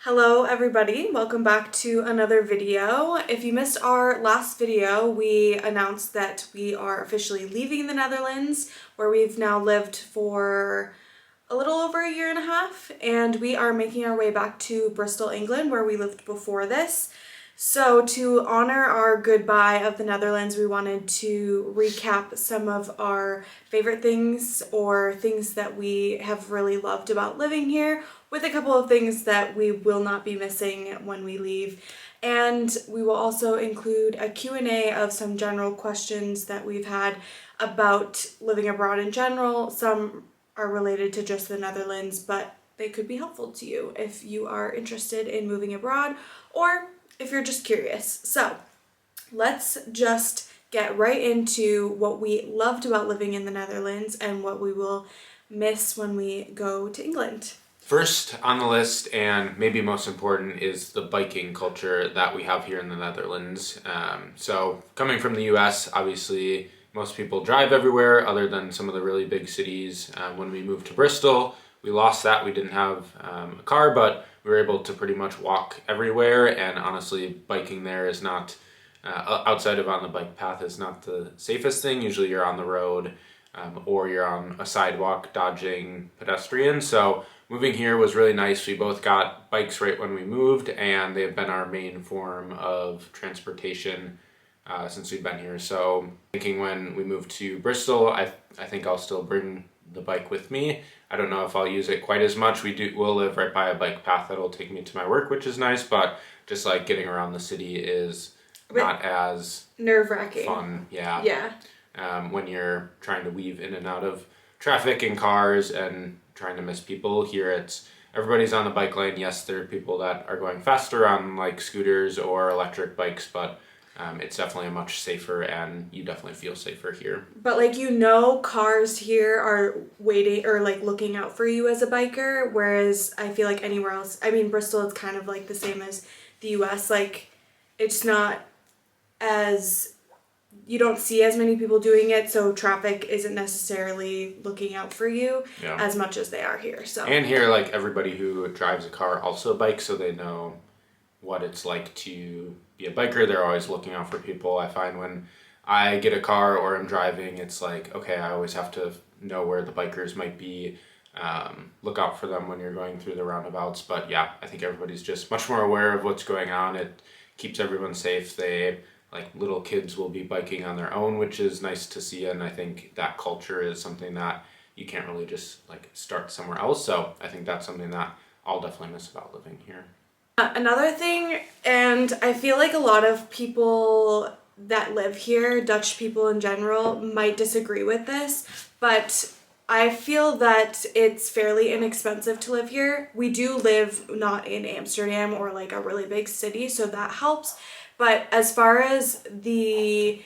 Hello everybody, welcome back to another video. If you missed our last video, we announced that we are officially leaving the Netherlands, where we've now lived for a little over a year and a half, and we are making our way back to Bristol, England, where we lived before this. So to honor our goodbye of the Netherlands, we wanted to recap some of our favorite things or things that we have really loved about living here, with a couple of things that we will not be missing when we leave. And we will also include a Q&A of some general questions that we've had about living abroad in general. Some are related to just the Netherlands, but they could be helpful to you if you are interested in moving abroad or if you're just curious. So let's just get right into what we loved about living in the Netherlands and what we will miss when we go to England. First on the list, and maybe most important, is the biking culture that we have here in the Netherlands. So coming from the US, obviously most people drive everywhere other than some of the really big cities. When we moved to Bristol, we lost that. We didn't have a car, but we were able to pretty much walk everywhere, and honestly biking there is not, outside of on the bike path, is not the safest thing. Usually you're on the road or you're on a sidewalk dodging pedestrians. So moving here was really nice. We both got bikes right when we moved, and they've been our main form of transportation since we've been here. So thinking when we move to Bristol, I think I'll still bring the bike with me. I don't know if I'll use it quite as much. We'll live right by a bike path that'll take me to my work, which is nice, but just like getting around the city is not as nerve-wracking. Fun. Yeah. Yeah. When you're trying to weave in and out of traffic and cars and trying to miss people. Here it's everybody's on the bike lane. Yes, there are people that are going faster on like scooters or electric bikes, but it's definitely much safer, and you definitely feel safer here. But cars here are waiting or like looking out for you as a biker, whereas I feel like anywhere else, Bristol is kind of like the same as the US. Like it's not as, you don't see as many people doing it, so traffic isn't necessarily looking out for you as much as they are here. So and here, like, everybody who drives a car also bikes, so they know what it's like to be a biker. They're always looking out for people. I find when I get a car or I'm driving, it's like, okay, I always have to know where the bikers might be, look out for them when you're going through the roundabouts. But yeah, I think everybody's just much more aware of what's going on. It keeps everyone safe. Like little kids will be biking on their own, which is nice to see, and I think that culture is something that you can't really just like start somewhere else. So I think that's something that I'll definitely miss about living here. Another thing, and I feel like a lot of people that live here, Dutch people in general, might disagree with this, but I feel that it's fairly inexpensive to live here. We do live not in Amsterdam or like a really big city, so that helps. But as far as the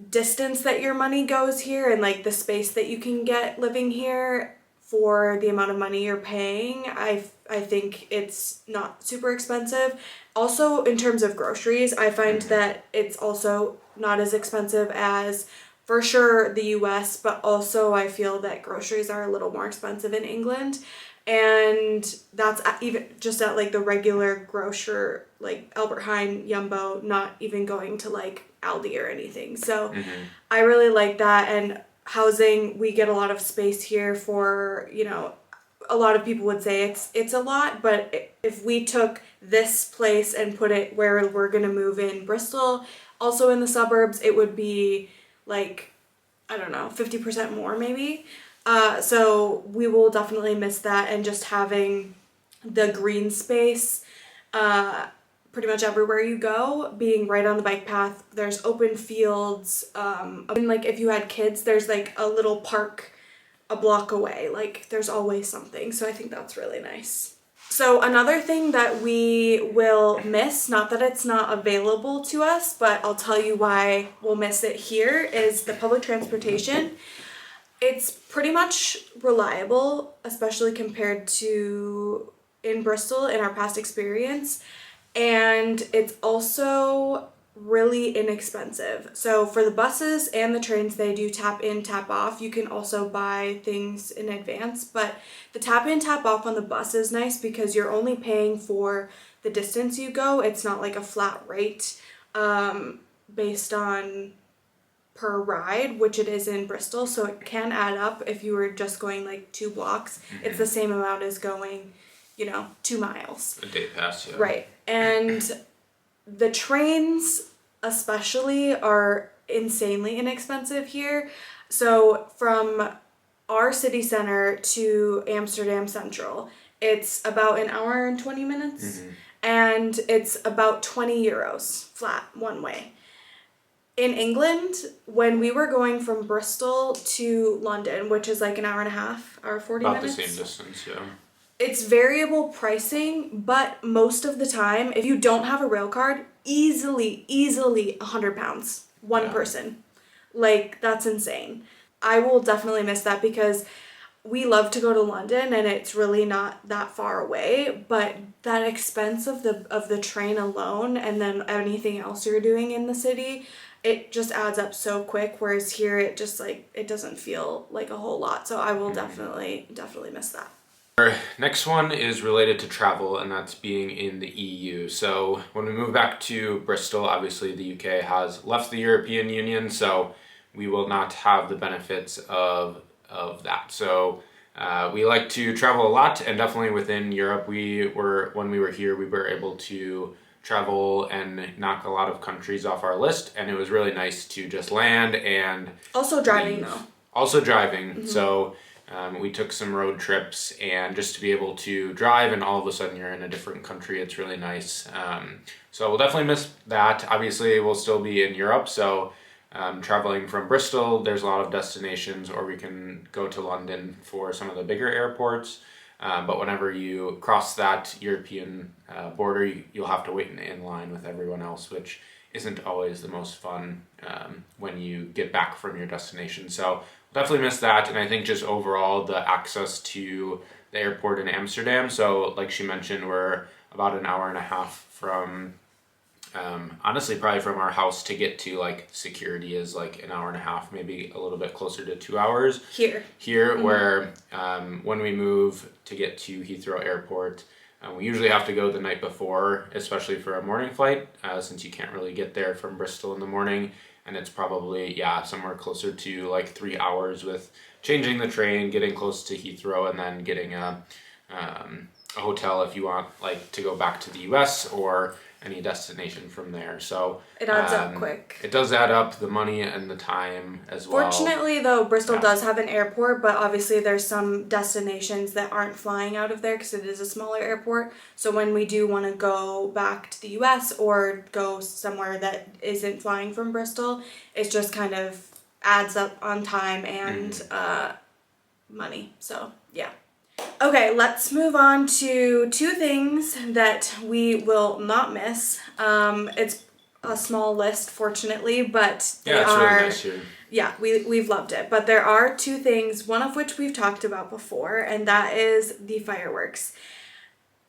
distance that your money goes here and like the space that you can get living here for the amount of money you're paying, I think it's not super expensive. Also, in terms of groceries, I find that it's also not as expensive as, for sure, the US, but also I feel that groceries are a little more expensive in England. And that's even just at like the regular grocer, like Albert Heijn, Jumbo, not even going to like Aldi or anything. So I really like that. And housing, we get a lot of space here for, a lot of people would say it's a lot, but if we took this place and put it where we're gonna move in Bristol, also in the suburbs, it would be like, I don't know, 50% more maybe. So we will definitely miss that, and just having the green space pretty much everywhere you go, being right on the bike path. There's open fields, and like if you had kids, there's like a little park a block away. Like there's always something, so I think that's really nice. So another thing that we will miss, not that it's not available to us, but I'll tell you why we'll miss it here, is the public transportation. It's pretty much reliable, especially compared to in Bristol in our past experience. And it's also really inexpensive. So for the buses and the trains, they do tap in, tap off. You can also buy things in advance, but the tap in, tap off on the bus is nice because you're only paying for the distance you go. It's not like a flat rate based on per ride, which it is in Bristol. So it can add up if you were just going like 2 blocks. Mm-hmm. It's the same amount as going, 2 miles. A day pass, yeah. Right. And the trains especially are insanely inexpensive here. So from our city center to Amsterdam Central, it's about an hour and 20 minutes. Mm-hmm. And it's about 20 euros flat one way. In England, when we were going from Bristol to London, which is like an hour and a half, hour 40 about minutes. About the same distance, yeah. It's variable pricing, but most of the time, if you don't have a rail card, easily £100, one person. Like, that's insane. I will definitely miss that because we love to go to London and it's really not that far away, but that expense of the train alone and then anything else you're doing in the city, it just adds up so quick, whereas here it just it doesn't feel like a whole lot. So I will definitely miss that. Our next one is related to travel, and that's being in the EU. So when we move back to Bristol, obviously the UK has left the European Union, so we will not have the benefits of that. So we like to travel a lot, and definitely within Europe, when we were here, we were able to travel and knock a lot of countries off our list, and it was really nice to just land and also driving though. Also driving, so we took some road trips, and just to be able to drive and all of a sudden you're in a different country, it's really nice. So we'll definitely miss that. Obviously, we'll still be in Europe, so traveling from Bristol, there's a lot of destinations, or we can go to London for some of the bigger airports. But whenever you cross that European border, you'll have to wait in line with everyone else, which isn't always the most fun when you get back from your destination. So definitely miss that. And I think just overall the access to the airport in Amsterdam. So like she mentioned, we're about an hour and a half from, honestly, probably from our house to get to security is an hour and a half, maybe a little bit closer to 2 hours. Here, where when we move to get to Heathrow Airport, we usually have to go the night before, especially for a morning flight, since you can't really get there from Bristol in the morning. And it's probably, somewhere closer to 3 hours with changing the train, getting close to Heathrow, and then getting a hotel if you want to go back to the US or any destination from there. So it adds up quick. It does add up, the money and the time as well. Fortunately though, Bristol does have an airport, but obviously there's some destinations that aren't flying out of there because it is a smaller airport. So when we do want to go back to the US or go somewhere that isn't flying from Bristol, it just kind of adds up on time and money. So yeah. Okay, let's move on to 2 things that we will not miss. It's a small list, fortunately, but they it's are really nice here. Yeah, we've loved it. But there are 2 things, one of which we've talked about before, and that is the fireworks.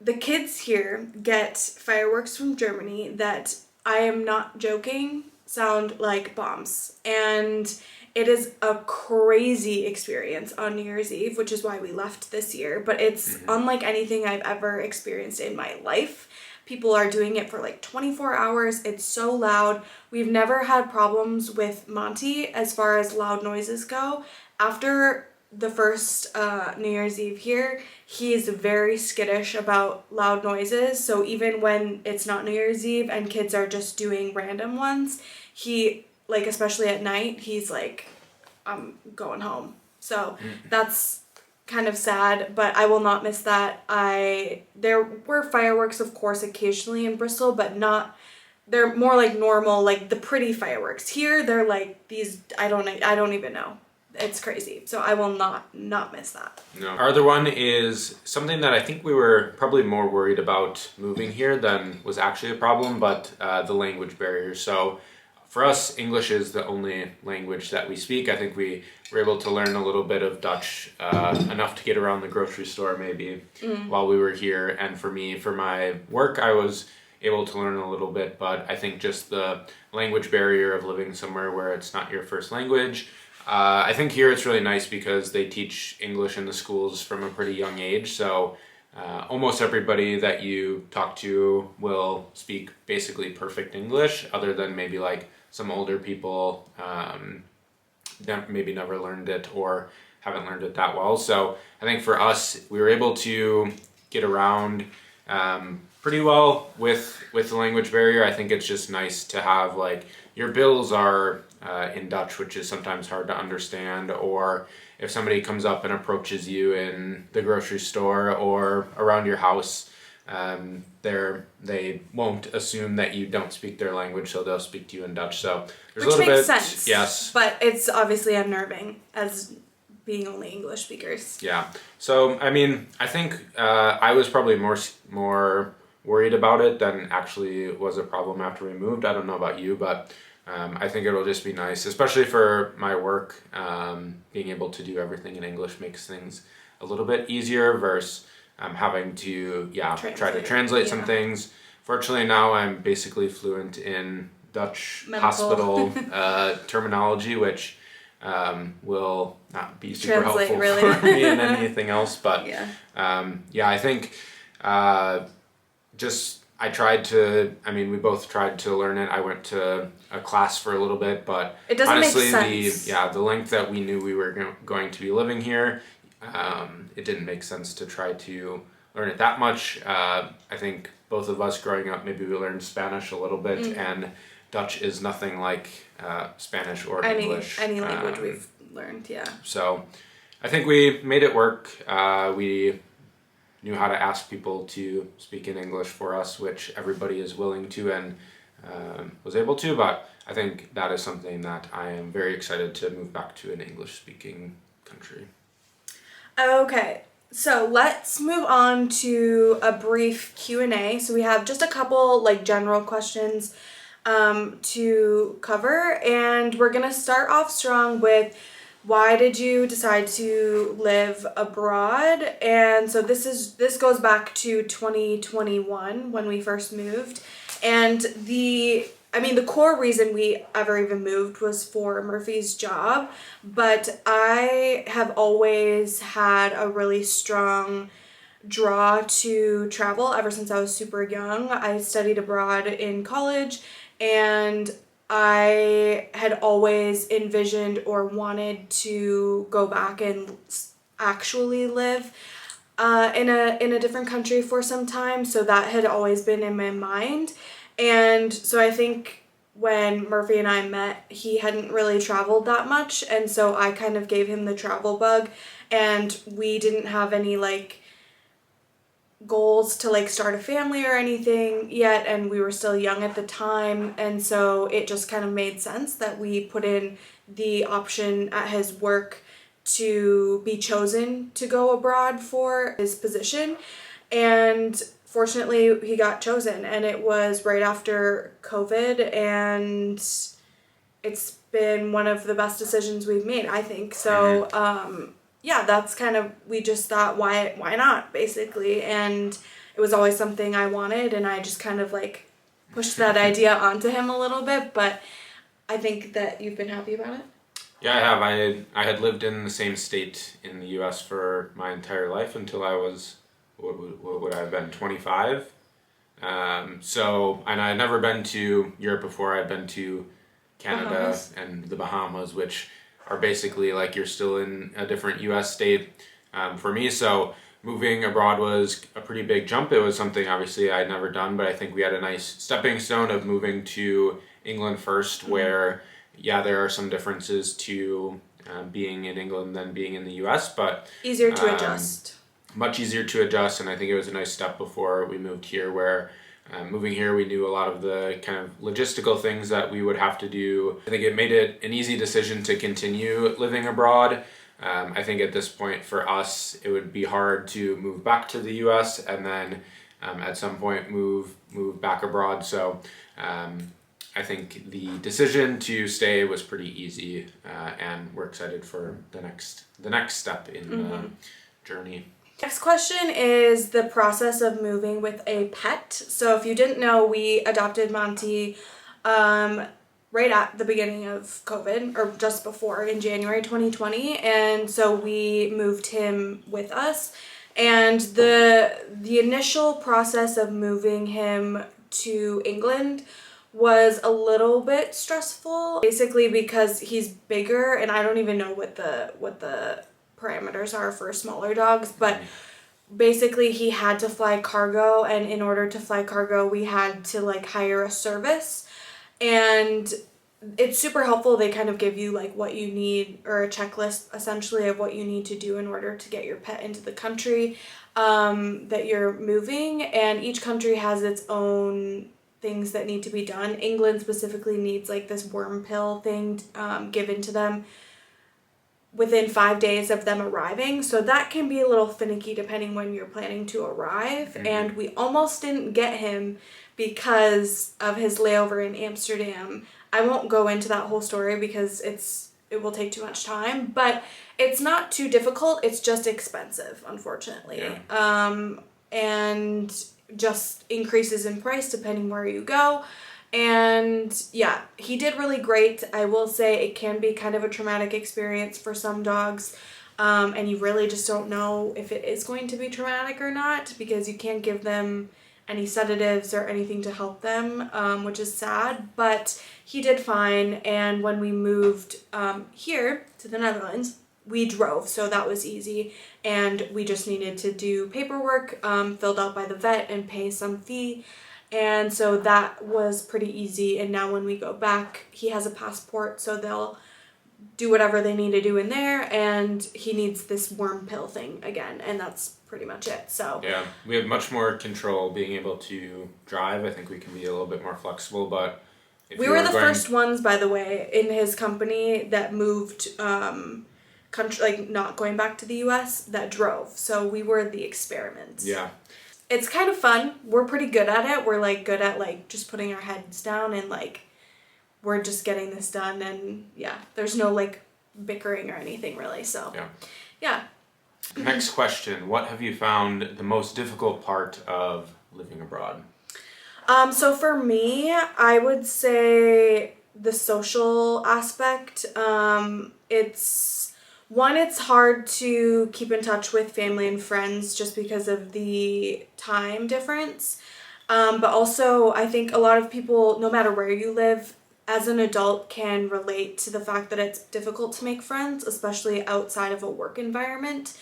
The kids here get fireworks from Germany that, I am not joking, sound like bombs. And it is a crazy experience on New Year's Eve, which is why we left this year. But it's unlike anything I've ever experienced in my life. People are doing it for 24 hours. It's so loud. We've never had problems with Monty as far as loud noises go. After the first New Year's Eve here, he's very skittish about loud noises. So even when it's not New Year's Eve and kids are just doing random ones, he, especially at night, he's I'm going home. So that's kind of sad, but I will not miss that. There were fireworks, of course, occasionally in Bristol, but they're more normal, the pretty fireworks. Here, they're these, I don't even know. It's crazy. So I will not miss that. No. Our other one is something that I think we were probably more worried about moving here than was actually a problem, but the language barrier. So for us, English is the only language that we speak. I think we were able to learn a little bit of Dutch, enough to get around the grocery store maybe while we were here. And for me, for my work, I was able to learn a little bit, but I think just the language barrier of living somewhere where it's not your first language. I think here it's really nice because they teach English in the schools from a pretty young age, so almost everybody that you talk to will speak basically perfect English, other than maybe like some older people that maybe never learned it or haven't learned it that well. So I think for us, we were able to get around pretty well with the language barrier. I think it's just nice to have like your bills are in Dutch, which is sometimes hard to understand, or if somebody comes up and approaches you in the grocery store or around your house, they won't assume that you don't speak their language, so they'll speak to you in Dutch. So there's Which a little makes bit, sense. yes, But it's obviously unnerving as being only English speakers. yeah. So I mean, I think I was probably more worried about it than actually was a problem after we moved. I don't know about you, but I think it'll just be nice, especially for my work. Being able to do everything in English makes things a little bit easier versus having to try to translate some things. Fortunately, now I'm basically fluent in Dutch hospital terminology, which will not be super helpful for me in anything else. But I think I tried to. I mean, we both tried to learn it. I went to a class for a little bit, but it doesn't honestly, make sense. the length that we knew we were going to be living here, it didn't make sense to try to learn it that much. I think both of us growing up, maybe we learned Spanish a little bit, and Dutch is nothing like Spanish or English. Any language we've learned, yeah. So I think we made it work. We knew how to ask people to speak in English for us, which everybody is willing to and was able to, but I think that is something that I am very excited to move back to an English-speaking country. Okay, so let's move on to a brief Q&A. So we have just a couple like general questions to cover, and we're gonna start off strong with why did you decide to live abroad? And so this goes back to 2021 when we first moved, and the core reason we ever even moved was for Murphy's job, but I have always had a really strong draw to travel ever since I was super young. I studied abroad in college, and I had always envisioned or wanted to go back and actually live in a different country for some time. So that had always been in my mind. And so I think when Murphy and I met, he hadn't really traveled that much. And so I kind of gave him the travel bug, and we didn't have any like goals to like start a family or anything yet, and we were still young at the time, and so it just kind of made sense that we put in the option at his work to be chosen to go abroad for his position, and fortunately he got chosen, and it was right after COVID, and it's been one of the best decisions we've made, I think. So that's kind of, we just thought, why not, basically, and it was always something I wanted, and I just kind of like pushed that idea onto him a little bit, but I think that you've been happy about it. Yeah, I have. I had lived in the same state in the U.S. for my entire life until I was, what would I have been, 25? And I had never been to Europe before. I'd been to Canada and the Bahamas, which are basically like you're still in a different U.S. state for me. So moving abroad was a pretty big jump. It was something obviously I'd never done, but I think we had a nice stepping stone of moving to England first, where there are some differences to being in England than being in the U.S., but easier to adjust. Much easier to adjust, and I think it was a nice step before we moved here, where moving here we knew a lot of the kind of logistical things that we would have to do. I think it made it an easy decision to continue living abroad. I think at this point for us it would be hard to move back to the U.S. and then at some point move back abroad. So I think the decision to stay was pretty easy, and we're excited for the next step in the journey. Next question is the process of moving with a pet. So if you didn't know, we adopted Monty right at the beginning of COVID, or just before, in January 2020, and so we moved him with us. And the initial process of moving him to England was a little bit stressful, basically because he's bigger, and I don't even know what the parameters are for smaller dogs, but basically he had to fly cargo, and in order to fly cargo we had to like hire a service, and it's super helpful. They kind of give you like what you need, or a checklist essentially of what you need to do in order to get your pet into the country that you're moving, and each country has its own things that need to be done. England specifically needs like this worm pill thing given to them within 5 days of them arriving, so that can be a little finicky depending when you're planning to arrive. And we almost didn't get him because of his layover in Amsterdam. I won't go into that whole story because it will take too much time, but it's not too difficult, it's just expensive, unfortunately. And just increases in price depending where you go. And yeah, he did really great. I will say it can be kind of a traumatic experience for some dogs, and you really just don't know if it is going to be traumatic or not, because you can't give them any sedatives or anything to help them, which is sad, but he did fine. And when we moved here to the Netherlands, we drove, so that was easy, and we just needed to do paperwork filled out by the vet and pay some fee. And so that was pretty easy. And now when we go back, he has a passport, so they'll do whatever they need to do in there, and he needs this worm pill thing again, and that's pretty much it. So yeah, we have much more control being able to drive. I think we can be a little bit more flexible, but we were the first ones, by the way, in his company that moved country, like not going back to the US, that drove. So we were the experiments. Yeah. It's kind of fun. We're pretty good at it. We're like good at like just putting our heads down and like we're just getting this done, and yeah, there's no like bickering or anything really. So yeah. Next question. What have you found the most difficult part of living abroad? So for me, I would say the social aspect. It's hard to keep in touch with family and friends just because of the time difference. But also, I think a lot of people, no matter where you live, as an adult can relate to the fact that it's difficult to make friends, especially outside of a work environment.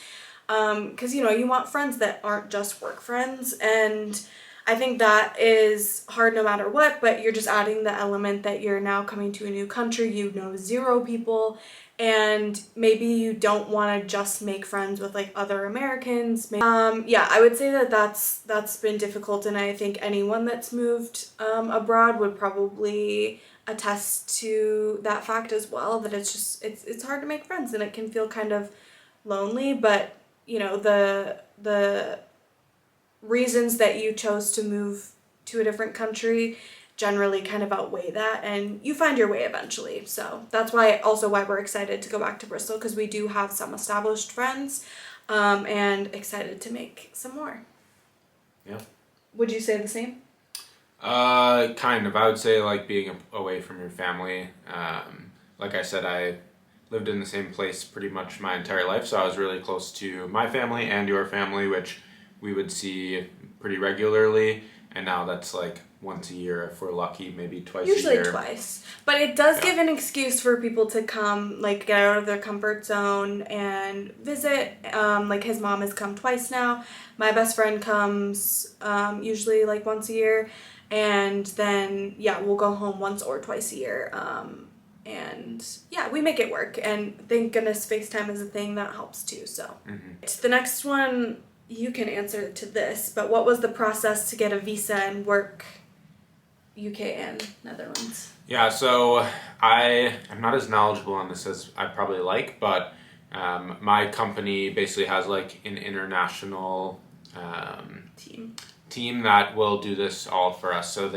Because, you want friends that aren't just work friends. And I think that is hard no matter what, but you're just adding the element that you're now coming to a new country, you know zero people, and maybe you don't want to just make friends with like other Americans. Yeah, I would say that that's been difficult, and I think anyone that's moved abroad would probably attest to that fact as well, that it's hard to make friends and it can feel kind of lonely. But the reasons that you chose to move to a different country generally kind of outweigh that, and you find your way eventually. So that's why we're excited to go back to Bristol, because we do have some established friends, and excited to make some more. Yeah. Would you say the same? Kind of. I would say like being away from your family. Like I said, I lived in the same place pretty much my entire life, so I was really close to my family and your family, which we would see pretty regularly, and now that's like once a year if we're lucky, maybe twice a year. Usually twice. But it does give an excuse for people to come, like get out of their comfort zone and visit. Like his mom has come twice now. My best friend comes usually like once a year, and then we'll go home once or twice a year. And we make it work, and thank goodness FaceTime is a thing that helps too. So the next one, you can answer to this, but what was the process to get a visa and work UK and Netherlands? Yeah, so I'm not as knowledgeable on this as I probably like, but my company basically has like an international team that will do this all for us. So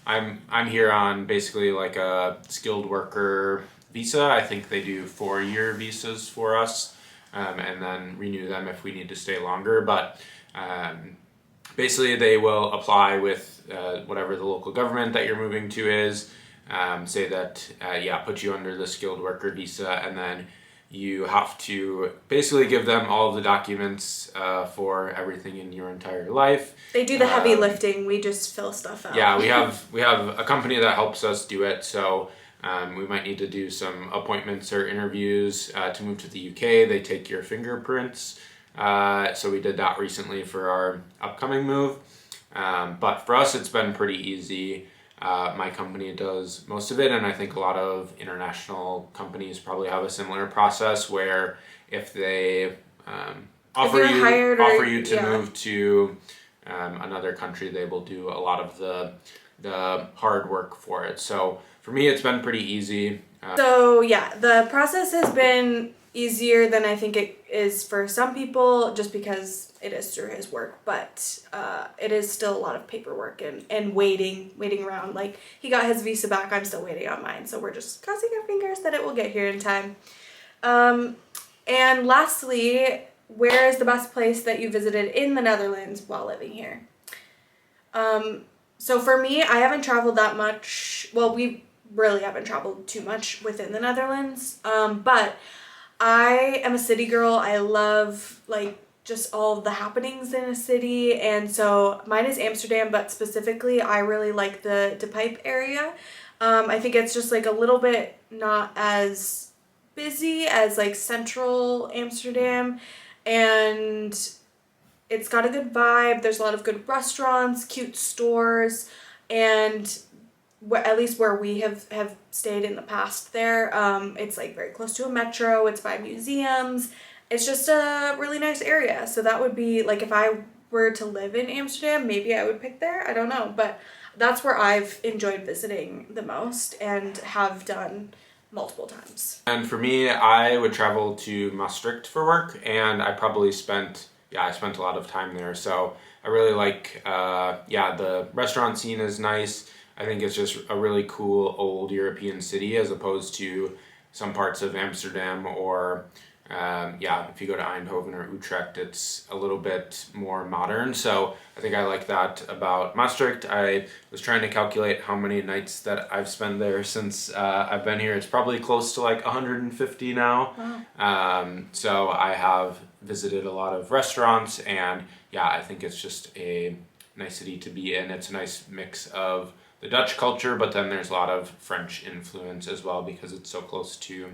I'm here on basically like a skilled worker visa. I think they do 4-year visas for us. and then renew them if we need to stay longer. But basically, they will apply with whatever the local government that you're moving to is, say that, put you under the skilled worker visa, and then you have to basically give them all of the documents for everything in your entire life. They do the heavy lifting. We just fill stuff out. Yeah, we have a company that helps us do it. So we might need to do some appointments or interviews to move to the UK. They take your fingerprints. So we did that recently for our upcoming move. But for us, it's been pretty easy. My company does most of it, and I think a lot of international companies probably have a similar process where if they offer you to move to another country, they will do a lot of the hard work for it. So for me, it's been pretty easy. So yeah, the process has been easier than I think it is for some people, just because it is through his work, but it is still a lot of paperwork and waiting around. Like, he got his visa back, I'm still waiting on mine, so we're just crossing our fingers that it will get here in time. And lastly, where is the best place that you visited in the Netherlands while living here? So for me, I haven't traveled that much. Well, we really haven't traveled too much within the Netherlands, but I am a city girl. I love, like, just all of the happenings in a city, and so mine is Amsterdam, but specifically I really like the De Pijp area. I think it's just like a little bit not as busy as like central Amsterdam, and it's got a good vibe. There's a lot of good restaurants, cute stores, and at least where we have stayed in the past there, it's like very close to a metro, it's by museums. It's just a really nice area. So that would be, like, if I were to live in Amsterdam, maybe I would pick there. I don't know. But that's where I've enjoyed visiting the most and have done multiple times. And for me, I would travel to Maastricht for work, and I probably spent a lot of time there. So I really like, the restaurant scene is nice. I think it's just a really cool old European city as opposed to some parts of Amsterdam or if you go to Eindhoven or Utrecht, it's a little bit more modern. So I think I like that about Maastricht. I was trying to calculate how many nights that I've spent there since I've been here. It's probably close to like 150 now. Wow. So I have visited a lot of restaurants, and I think it's just a nice city to be in. It's a nice mix of the Dutch culture, but then there's a lot of French influence as well because it's so close to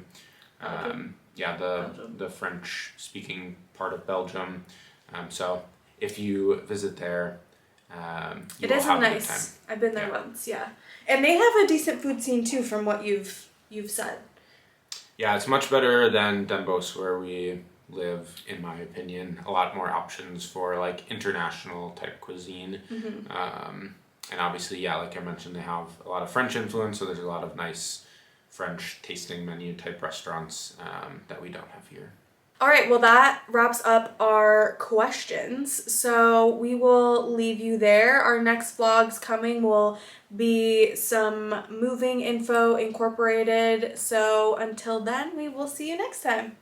the French speaking part of Belgium. So if you visit there, you will have a good time. I've been there once, and they have a decent food scene too, from what you've said. Yeah, it's much better than Den Bosch where we live, in my opinion. A lot more options for like international type cuisine. Mm-hmm. And obviously, like I mentioned, they have a lot of French influence, so there's a lot of nice French tasting menu type restaurants that we don't have here. All right, well, that wraps up our questions. So we will leave you there. Our next vlogs coming will be some moving info incorporated. So until then, we will see you next time.